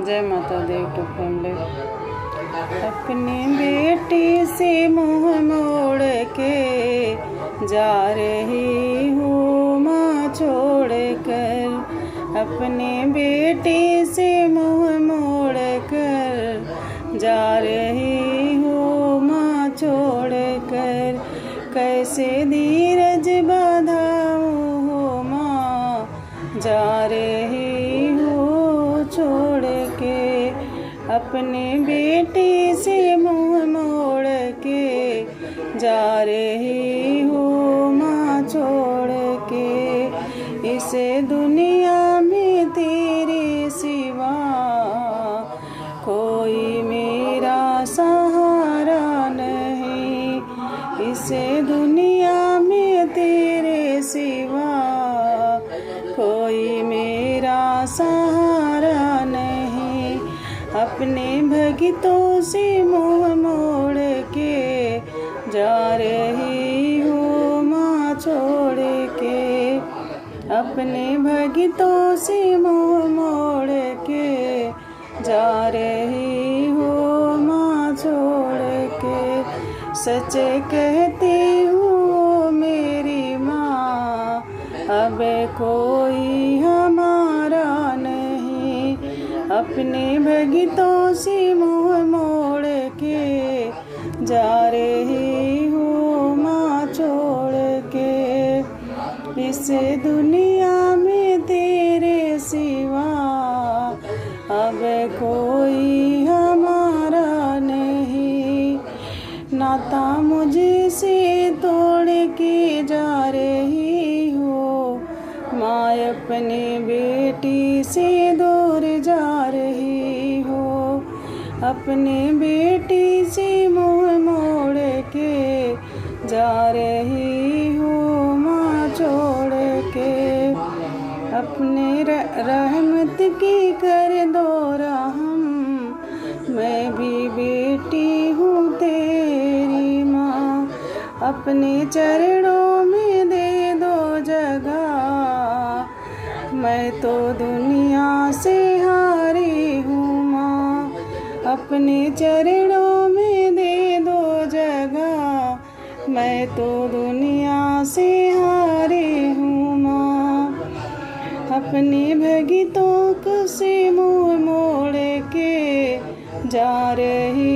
जय माता दी YouTube family. अपनी बेटी से मुँह मोड़ के जा रही हूँ माँ छोड़ कर। अपनी बेटी से मुँह मोड़ कर जा रही हूँ माँ छोड़ कर। कैसे धीरज बधाऊँ हो माँ, जा रही हूँ छोड़ के। अपने बेटी से मुँह मोड़ के जा रही हूँ माँ छोड़ के। इस दुनिया में तेरे सिवा कोई मेरा सहारा नहीं। इस दुनिया में तेरे सिवा कोई मेरा सहारा नहीं। अपने भक्तों से मुँह मोड़ के जा रही हूँ माँ छोड़ के। अपने भक्तों से मुँह मोड़ के जा रही हूँ माँ छोड़ के। सच कहती हूँ मेरी माँ, अब कोई हमारा नहीं। अपने भक्तों से मुँह मोड़ के जा रही हूँ माँ छोड़ के। इस दुनिया में तेरे सिवा अब कोई हमारा नहीं। नाता मुझसे तोड़ के जा रही हो माँ, अपनी बेटी से दूर जा रही हो। अपनी बेटी से मुँह मोड़ के जा रही हो माँ छोड़ के। अपने रहमत की कर दो रहम, मैं भी बेटी हूँ तेरी माँ। अपने चरणों में दे दो जगह, मैं तो दुनिया से हारी हूँ माँ। अपने चरणों में दे दो जगह, मैं तो दुनिया से हारी हूँ माँ। अपने भक्तों से मुँह मोड़ के जा रही